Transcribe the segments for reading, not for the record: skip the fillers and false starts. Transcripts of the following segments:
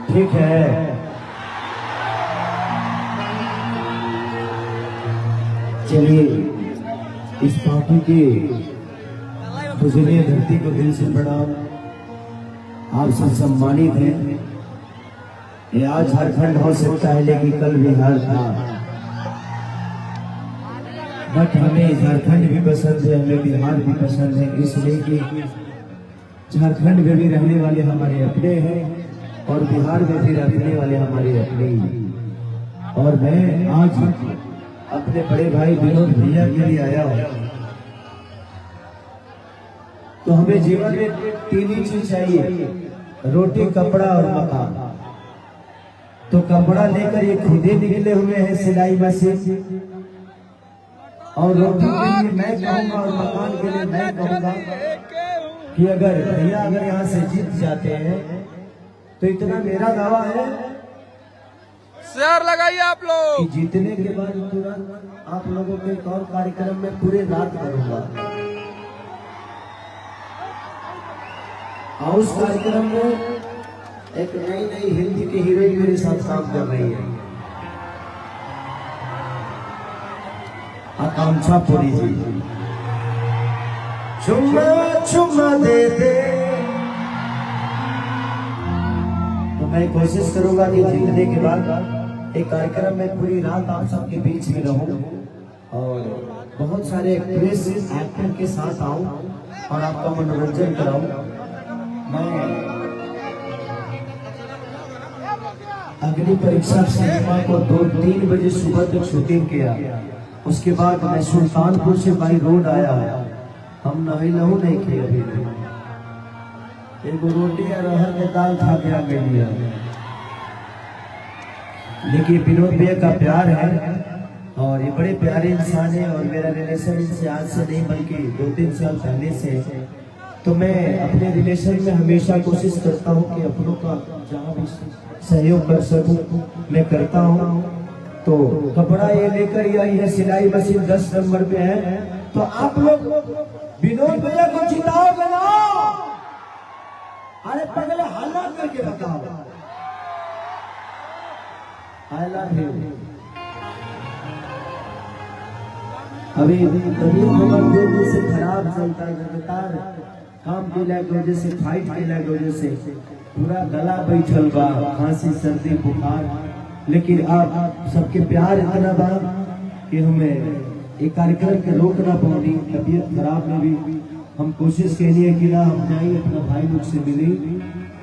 ठीक है। चलिए इस पार्टी की पूजनीय धरती को दिल से प्रणाम। आप सब सम्मानित हैं। ये आज झारखंड हो सकता है लेकिन कल बिहार था, बट हमें झारखंड भी पसंद है, हमें बिहार भी पसंद है, इसलिए कि झारखंड में भी रहने वाले हमारे अपने हैं और बिहार में भी रहने वाले हमारे अपने ही। और मैं आज अपने बड़े भाई विनोद भैया के लिए आया हूँ। तो हमें जीवन में तीन ही चीज चाहिए, रोटी, कपड़ा और मकान। तो कपड़ा लेकर ये खुदे निकले हुए हैं सिलाई मशीन, और रोटी के लिए मैं कहूँगा और मकान के लिए मैं कहूँगा कि अगर भैया अगर यहाँ से जीत जाते हैं तो इतना मेरा दावा है, शेयर लगाइए आप लोग, कि जीतने के बाद तुरंत आप लोगों के एक और कार्यक्रम में पूरे रात करूंगा। और उस कार्यक्रम में एक नई नई हिंदी की हीरोइन मेरे साथ काम कर रही है, आकांक्षा पुरी जी। चुम्मा चुम्मा दे दे। तो मैं कोशिश करूंगा कि जीतने के बाद एक कार्यक्रम में पूरी रात आप सबके बीच में रहूं और बहुत सारे एक्ट्रेस एक्टर के साथ आऊं और आपका मनोरंजन कराऊं। मैं अग्नि परीक्षा सिनेमा को 2-3 बजे सुबह तक शूटिंग किया। उसके बाद मैं सुल्तानपुर से बाई रोड आया, हम नहू नहीं किए अभी। एक रोटी और अरहर के दाल खा के आ गई। देखिए विनोद भैया का प्यार है और ये बड़े प्यारे इंसान है और मेरा रिलेशन इनसे आज से नहीं बल्कि 2-3 साल पहले से। तो मैं अपने रिलेशन में हमेशा कोशिश करता हूँ कि अपनों का जहाँ भी सहयोग कर सकूँ मैं करता हूँ। तो कपड़ा ये लेकर आई है, सिलाई मशीन 10 नंबर पे है। तो आप लोग विनोद भैया को जिताओगे ना? अरे पहले हल्ला करके बताओ। I love you. अभी तबीयत से खराब चलता है, लगातार काम के वजह से, फाइट के वजह से पूरा गला बैठल बा, खांसी सर्दी बुखार। लेकिन आप सबके प्यार इतना बा कि हमें एक कार्यक्रम के रोक ना पाऊंगी। तबीयत खराब में भी हम कोशिश के लिए कि ना हम जाए अपना भाई लोग से मिली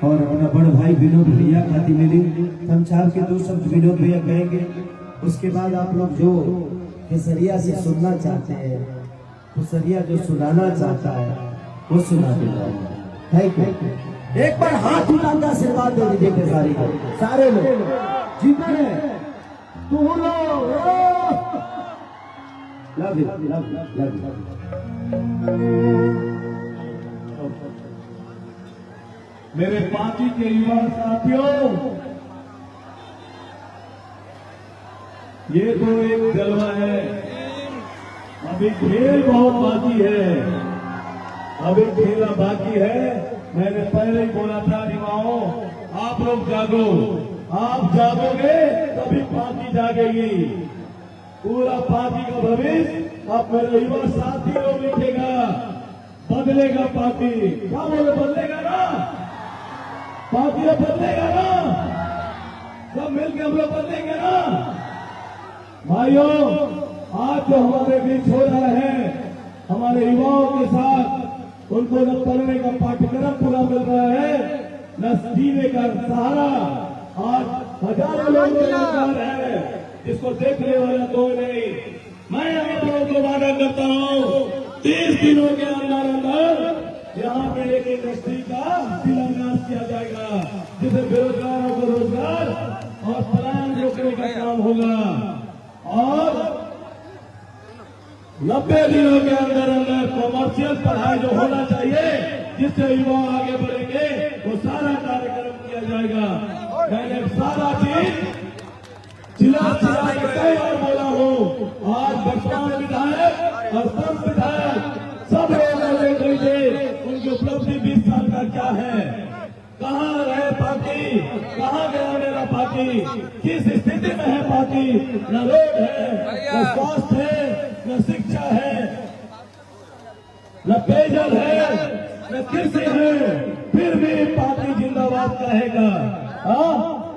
और अपना बड़ भाई विनोद भैया खाती मिली। हम चाह के 2 शब्द विनोद भैया कहेंगे, उसके बाद आप लोग जो केसरिया से सुनना चाहते हैं, केसरिया जो सुनाना चाहता है वो सुना देगा। Thank you. एक बार हाथ उठाकर आशीर्वाद दे दीजिए केसरी को, सारे लोग जीतने तू लोग। Love you, love you. मेरे पार्टी के युवा साथियों, ये तो एक जलवा है, अभी खेल बहुत बाकी है, अभी खेलना बाकी है। मैंने पहले ही बोला था युवाओं, आप लोग जागो, आप जागोगे तभी पार्टी जागेगी। पूरा पार्टी का भविष्य आप मेरे युवा साथी लोग लिखेगा, बदलेगा पार्टी। क्या बोले, बदलेगा ना? पार्टी बदलेगा ना? सब मिलकर हम लोग बदलेंगे ना? भाइयों, आज जो हमारे बीच हो रहा है, हमारे युवाओं के साथ उनको न पढ़ने का पाठ्यक्रम पूरा मिल रहा है, न जीने का सहारा। आज हजारों लोग बेरोजगार है, इसको देखने वाला कोई नहीं। मैं आप लोगों को वादा करता हूँ, 30 दिनों के अंदर अंदर यहाँ पे एक इंडस्ट्री का शिलान्यास किया जाएगा, जिससे बेरोजगारों को रोजगार और पलायन रोकने का काम होगा। और 90 दिनों के अंदर अंदर कॉमर्शियल पढ़ाई जो होना चाहिए, जिससे युवा आगे बढ़ेंगे, वो सारा कार्यक्रम किया जाएगा। मैंने सारा चीज जिला तय और बोला हूँ। आज वर्तमान विधायक और सब विधायक सब लोग देख लीजिए उनकी उपलब्धि 20 साल का क्या है, कहाँ रहे पार्टी, कहाँ गया मेरा पार्टी, किस स्थिति में है पार्टी, न रोड है, न स्वास्थ्य है, न शिक्षा है, न पेयजल है, न कृषि है, फिर भी पार्टी जिंदाबाद कहेगा।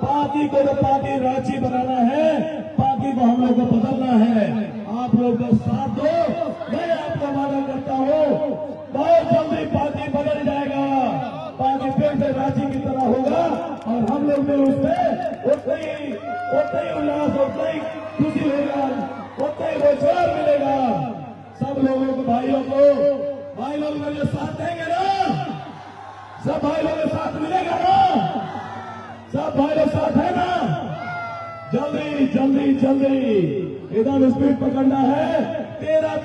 पार्टी को तो पार्टी रांची बनाना है, पार्टी को हम लोग को बदलना है। आप लोग का साथ दो, मैं आपको वादा करता हूँ बहुत जल्दी पार्टी बदल जाएगा, पार्टी फिर से रांची की तरह होगा और हम लोग में उसमें उतना ही उल्लास, उतना ही खुशी होगा, उतना ही रोजगार मिलेगा। सब लोगों को, भाई लोग मेरे साथ देंगे ना, सब भाई लोग साथ मिलेगा ना, सब भाई लोग साथ है ना। जल्दी जल्दी जल्दी इधर स्पीड पकड़ना है। 13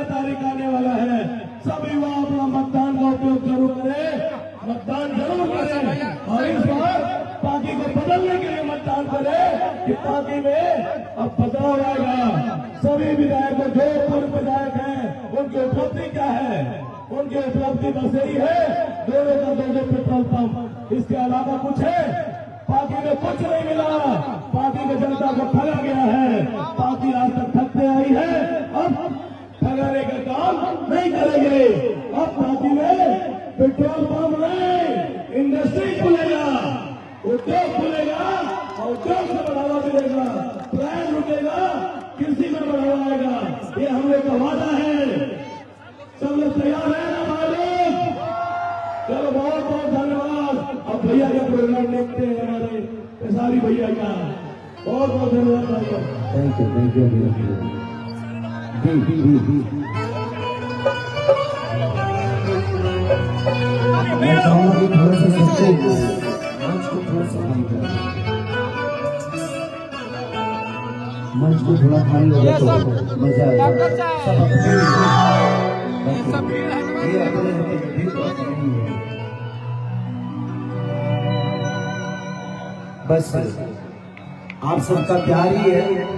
तारीख आने वाला है। सब युवा अपना मतदान का उपयोग जरूर करें, मतदान जरूर करें और इस बार पार्टी को बदलने के लिए मतदान करें कि पार्टी में अब बदलाव आएगा। सभी विधायकों, जो पूर्व विधायक हैं, उनकी उपलब्धि क्या है? उनकी उपलब्धि बस यही है, दोनों का 2 पेट्रोल पंप, इसके अलावा कुछ है? पार्टी में कुछ नहीं मिला। पार्टी में जनता को ठगा गया है, पार्टी आज तक ठगते आई है, अब ठगाने का काम नहीं करेंगे। अब पार्टी में पेट्रोल पंप नहीं, इंडस्ट्री खुलेगा, उद्योग खुलेगा और उद्योग से बढ़ावा मिलेगा, प्लान रुकेगा, कृषि में बढ़ावा आएगा। ये हम लोग का वादा है। सब लोग तैयार है ना भाई लोग? चलो बहुत बहुत धन्यवाद। अब भैया का प्रोग्राम देखते हैं, हमारे खेसारी भैया का बहुत बहुत धन्यवाद भैया। थैंक यू मैं चाहूंगा कि थोड़ा सा सबको मंच को थोड़ा सा खाली कर, मंच को थोड़ा खाली हो गया तो मजा आएगा। सब अपने ये अपने भीड़ नहीं है, बस आप सबका प्यार ही है।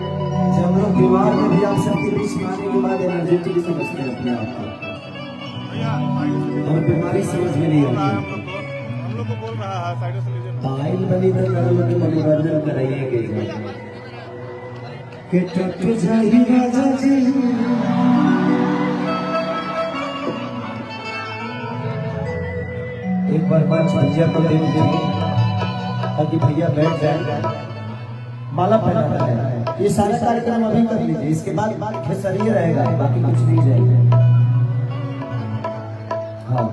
जब हम लोग बीमार में भी आप सबके बीच में आने के बाद एनर्जेटिक समझते हैं अपने आप को, और बीमारी समझ में नहीं आती। हम लोग को बोल रहा है साइड से लीजिए। पायल बनी तो लोगों के मनोरंजन कराइए के टट जाही राजा जी। एक बार भैया को दे दीजिए ताकि भैया बैठ जाए, माला पहनाना है। ये सारा कार्यक्रम अभी कर लीजिए, इसके बाद खेसरिया रहेगा, बाकी कुछ नहीं जाएगा। हाँ,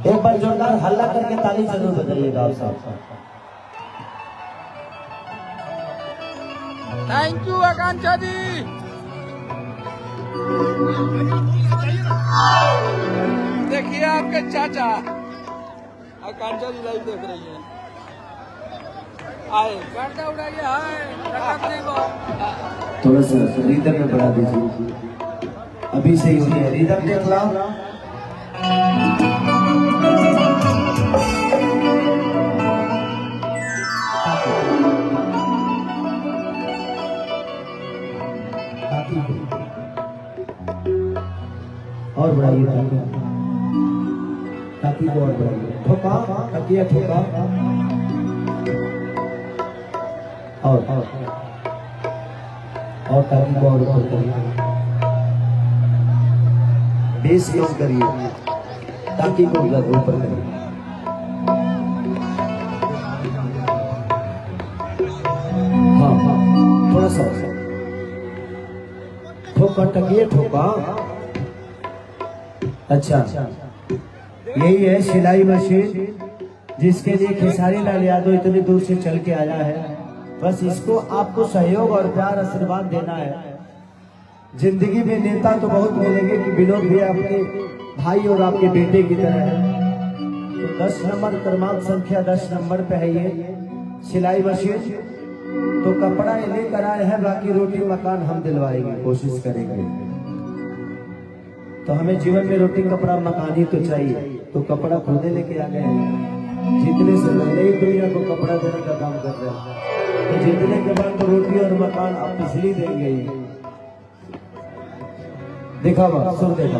एक बार जोरदार हल्ला करके ताली जरूर बजाइएगा आप सब। थैंक यू आकांक्षा जी। देखिए आपके चाचा आकांक्षा जी लाइव देख रही है। आए गर्दा उड़ाइए, हाय थोड़ा सा रिदम में बढ़ा दीजिए, अभी सही हो गया। रिदम देख लो, और बढ़ाइए ताकि को और बढ़ाइए। ठोका तकिया ठोका और ताकि को और ऊपर करिए, बेस कम करिए, ताकि को ऊपर करिए। हाँ, थोड़ा सा ठोका टकिए ठोका। अच्छा, यही है सिलाई मशीन जिसके लिए खेसारी लाल यादव इतनी दूर से चल के आया है। बस इसको आपको सहयोग और प्यार आशीर्वाद देना है। जिंदगी में नेता तो बहुत मिलेंगे कि विनोद भी आपके भाई और आपके बेटे की तरह है। तो 10 नंबर क्रमांक संख्या 10 नंबर पे है ये सिलाई मशीन। तो कपड़ा ये लेकर आए हैं, बाकी रोटी मकान हम दिलवाएंगे, कोशिश करेंगे। तो हमें जीवन में रोटी कपड़ा मकान ही तो चाहिए, तो कपड़ा खुदे लेके आ गए हैं। जीतने से पहले ही दुनिया को कपड़ा देने का काम कर रहे हैं, तो जीतने के बाद तो रोटी और मकान आप इसलिए देंगे ही। देखा सुन देखा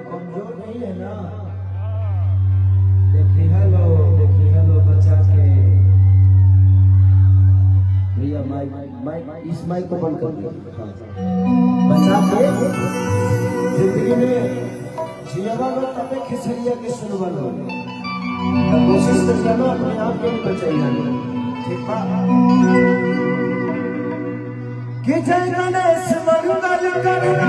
कमजोर नहीं है ना। देखिए हेलो बचा के भैया माइक इस माइक को बंद कर दिया। बचा के जिंदगी में जियावा लो तबे खिचड़िया के सुनवा लो। कोशिश तो करो अपने आप को बचाइए। ठीक बा कि जय गणेश मंगल करना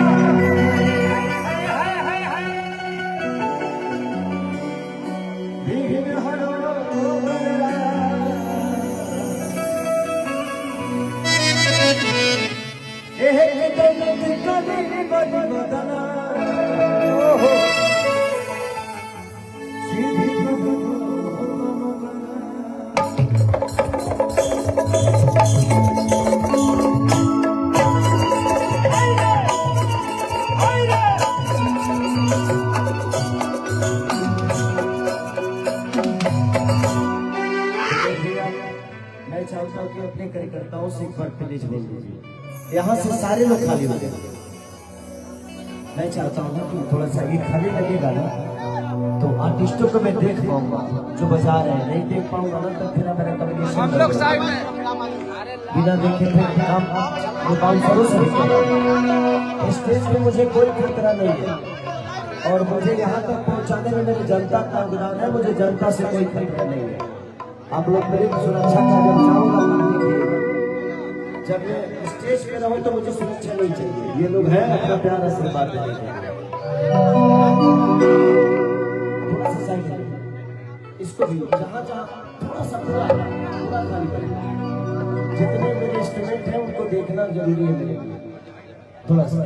भीम हरो एक दिन कभी बदना मैं चाहता हूँ कि अपने कार्यकर्ताओं से एक बार प्लीज बोल दीजिए। यहाँ से सारे लोग खाली हो गए। मैं चाहता हूँ कि थोड़ा सा ये खाली लगेगा ना तो आर्टिस्टों को मैं देख पाऊंगा जो बजा रहे हैं। नहीं देख पाऊंगा ना तो फिर मेरा कम्युनिकेशन हम लोग साइड में बिना देखे फिर काम करो सर। स्टेज पे मुझे कोई खतरा नहीं है और मुझे यहाँ तक पहुँचाने में मेरी जनता का योगदान है। मुझे जनता से कोई खतरा नहीं है। आप लोग मेरी सुरक्षा का जब चाहूंगा जब मैं स्टेज पे रहूं तो मुझे सुरक्षा नहीं चाहिए। ये लोग हैं अपना प्यार आशीर्वाद देने के लिए। थोड़ा सा साइड में इसको भी जहाँ थोड़ा सा पूरा खाली करें। जितने मेरे इंस्ट्रूमेंट हैं उनको देखना जरूरी है मेरे लिए। थोड़ा सा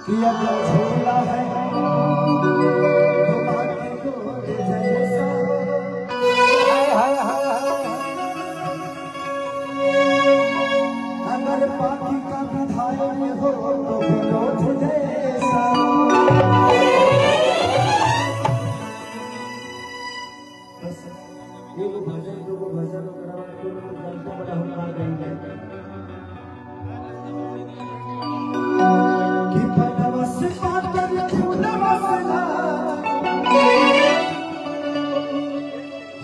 किया जो झूला है तो बाकी को जैसा अगर बाकी का विधायक हो तो विनोद जैसा। बस ये लोग भजन करा तो जनता बड़ा हुनर देंगे कि पदवस पातन फूलवसना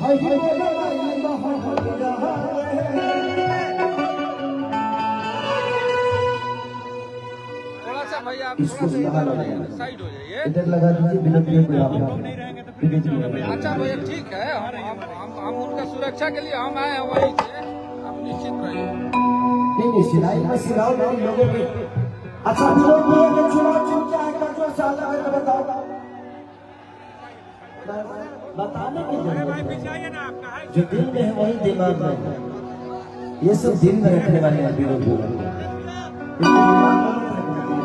हाय बोला ये महल थोड़ा सा भैया आप थोड़ा सा साइड हो जाइए। इधर लगा दीजिए विनम्र को आप अच्छा भैया ठीक है। हम उनका सुरक्षा के लिए हम आए हैं वहीं से। आप निश्चित रहिए। नहीं सिलाई में सिलाओ नहीं लोगों के। अच्छा लोग बोले चुनाव क्या है जो साल में बताओ बताने की जो दिल में है वही दिमाग में है। ये सब दिल में रखने वाले हैं विरोधी।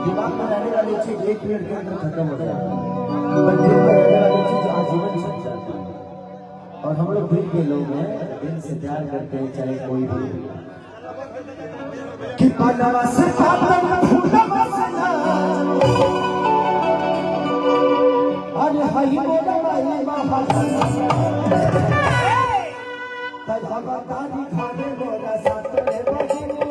दिमाग में रहने वाली चीज एक मिनट के अंदर खत्म हो जाती है पर दिल में रहने वाली चीज आजीवन चल जाती है। और हम लोग दिल के लोग हैं दिल से प्यार करते हैं चाहे कोई भी कि पदवा से पातन फूलवसना अरे हाय बोला ये महल तब भगवान खाने बोला सातरे बजिया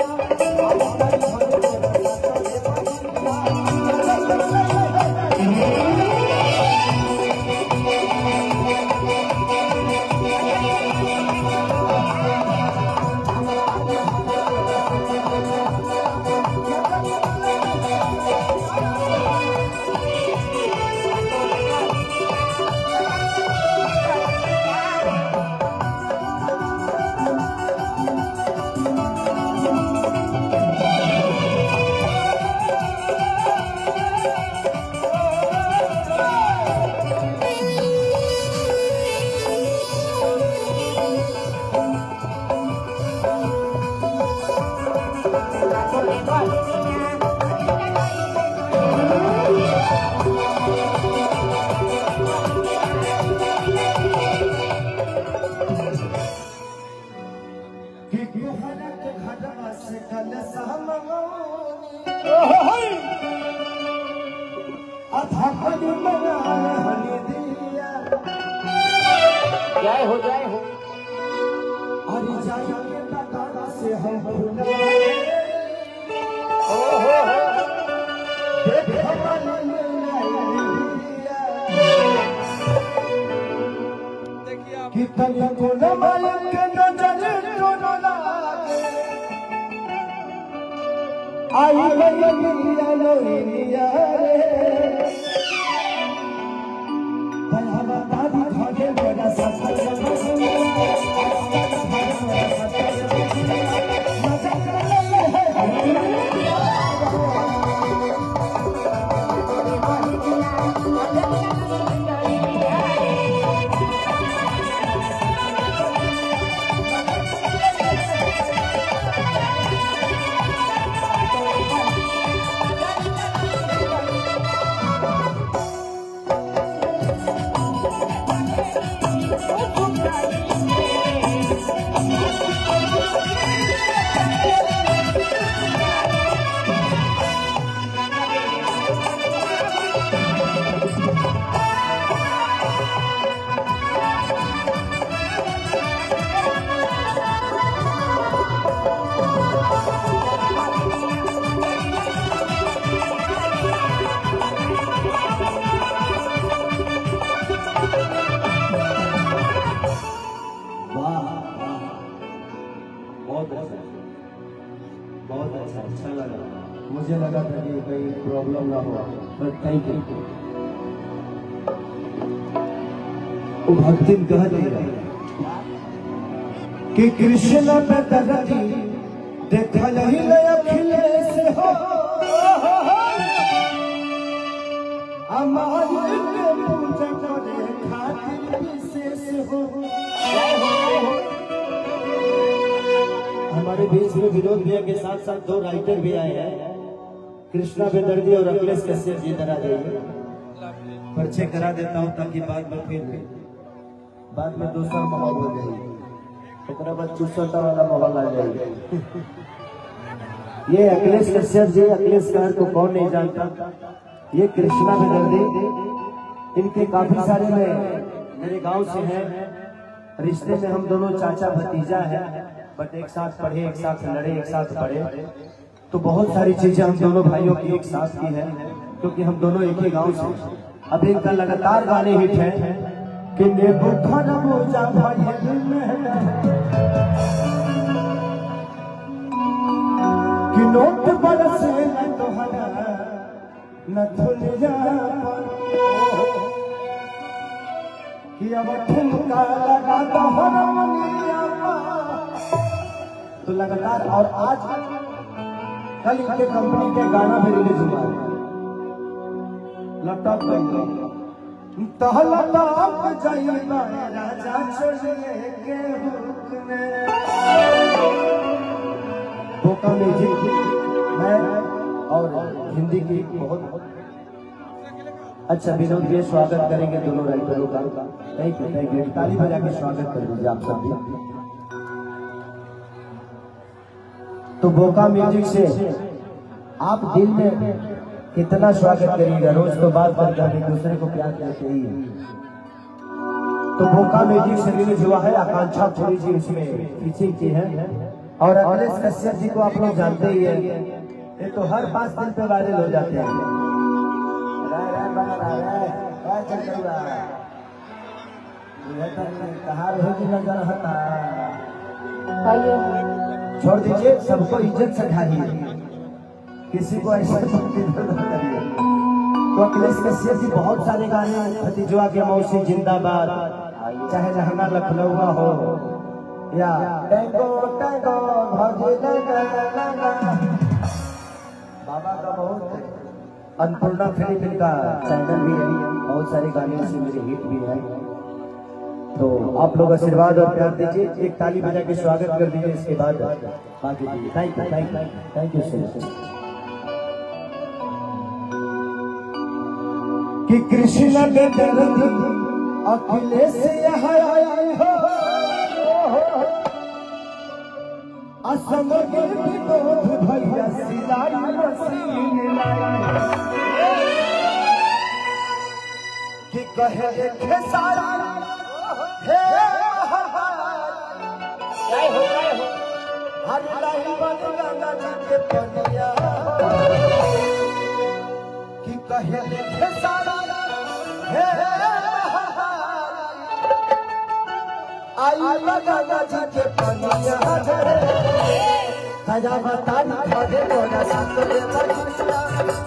कि कोहरा के घरवा से कल सहमगोनी अधा पनी मनाल हनी दिया जय हो जय हो। अरे जाएंगे बगाना से हम फुलवाए देख हमारे देखिए आप कि तनी को नमक के नजर तो न लागे आई गई मिया लोनिया रे बलहवा दादी खागे मेरा सफर बहुत अच्छा लगा। मुझे लगा था कि कहीं प्रॉब्लम ना हो, पर थैंक यू। वो भक्तिन कह दिया कि कृष्ण पे दरदी देखल ही ले अखिलेश हो हमारे के पूजा करे खातिर विशेष हो। हमारे बीच में विनोद भैया के साथ साथ दो राइटर भी आए हैं, कृष्णा बेदर्दी और अखिलेश कश्यप जी। इधर आ जाइए, परिचय करा देता हूँ ताकि बाद में दूसरा माहौल हो जाएगी, ओकरा बाद चुसता वाला माहौल आ जाएगी। ये अखिलेश कश्यप जी, अखिलेश कहर को कौन नहीं जानता, ये कृष्णा बेदर्दी, इनके काफी सारे मेरे गांव से हैं, रिश्ते में हम दोनों चाचा भतीजा है, बट एक साथ पढ़े, एक साथ लड़े, एक साथ पढ़े, तो बहुत सारी चीजें हम दोनों भाइयों की एक साथ की है, क्योंकि हम दोनों एक ही गांव से। अब इनका लगातार गाने हिट हैं कि नेबू खरबूजा भाई में कि नोट बरसे न तोहरा न धुलिया कि अब ठुमका लगा तोहरा तो लगातार। और आज कल इनके कंपनी के गाना भी रिलीज हुआ है, लैपटॉप जाइबा राजा छोड़िए के हुक्म बोका म्यूजिक मैं और हिंदी की बहुत अच्छा विनोद ये स्वागत करेंगे दोनों राइटरों का। थैंक यू, ताली बजा के स्वागत कर दीजिए आप सब भी। तो बोका म्यूजिक से आप दिल में कितना स्वागत करिएगा, रोज तो बात करते हैं, एक दूसरे को प्यार करते ही। तो बोका म्यूजिक से रिलीज हुआ है, आकांक्षा पुरी जी इसमें फीचर की है, और अखिलेश कश्यप जी को आप लोग जानते ही है, ये तो हर 5 दिन पे वायरल हो जाते हैं। छोड़ दीजिए, सबको इज्जत से ढालिए, किसी को ऐसा करिए। तो अखिलेश कश्यप जी बहुत सारे गाने, भतीजवा के मौसी जिंदाबाद, चाहे रहना लखनऊ हो या टैंगो टैंगो बाबा का बहुत, अन्नपूर्णा फिल्म का चैनल भी है, बहुत सारे गाने से मेरे हिट भी है। तो आप लोग आशीर्वाद और प्यार दीजिए, एक ताली बजा के स्वागत कर दीजिए, इसके बाद बाकी दीजिए। Thank you so much. कि कृष्ण के दर्द अखिलेश यहाँ आए हो, असंग के विनोद भैया सिलाई मशीन लाए, कि कहे देखे सारा हे हर लाई बन गंगा जी के पनिया, कि कहे देखे सारा हे आई गंगा जी के पनिया, खजा बतानी खड़े मोरा साथ रे बजिया,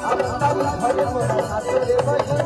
अब बतानी खड़े मोरा साथ रे बजिया,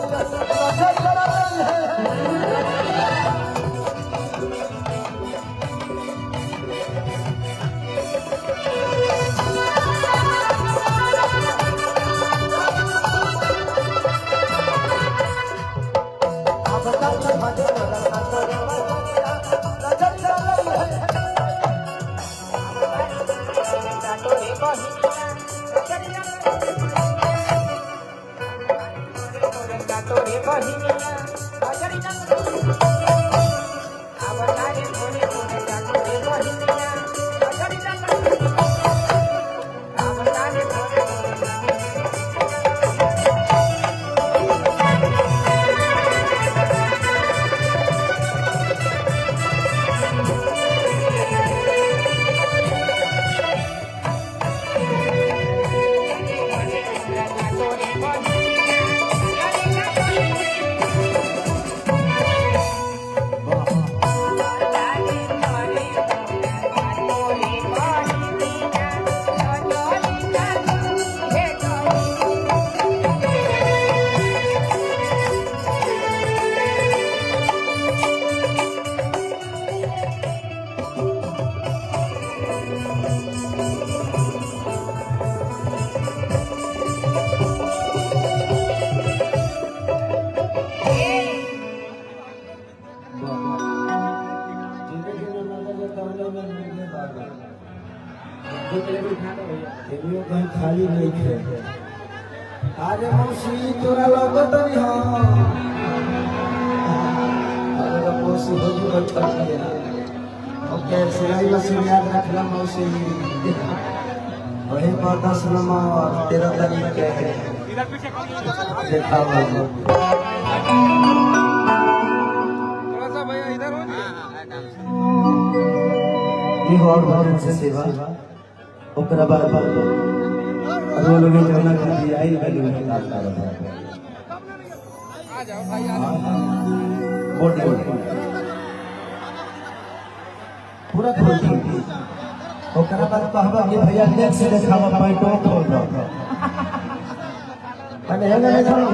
खाली नहीं थे। अरे मौसी तोरा लगत नहीं हो, अरे मौसी हो जी बैठा है। ओके सिलाई मशीन याद रखना मौसी, वही पर 10 नंबर 13 तारीख के है। देखा थोड़ा सा भैया इधर हो जी। ये और बहुत से सेवा ओकरा बाद वो लोग जौना खाती आई गली में काटता रहा। आ जाओ भाई आ जाओ। बोल पूरा खोल दी। ओकरा बाद कहबा कि भैया नेक्स्ट से देखावा पैंटो खोल दो। मैंने हेंगे नहीं जानो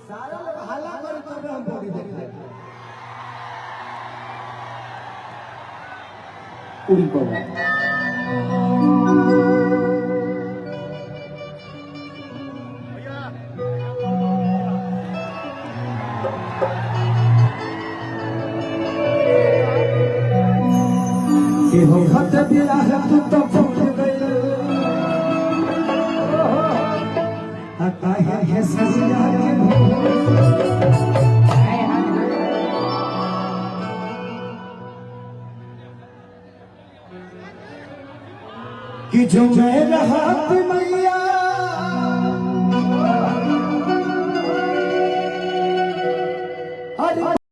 सारा लोग हल्ला कर तब हम बॉडी देखते पूरी को कि हो खत दिया है तू तो पहुंच गई काहे है सजिया कि जो मैं रहा मैया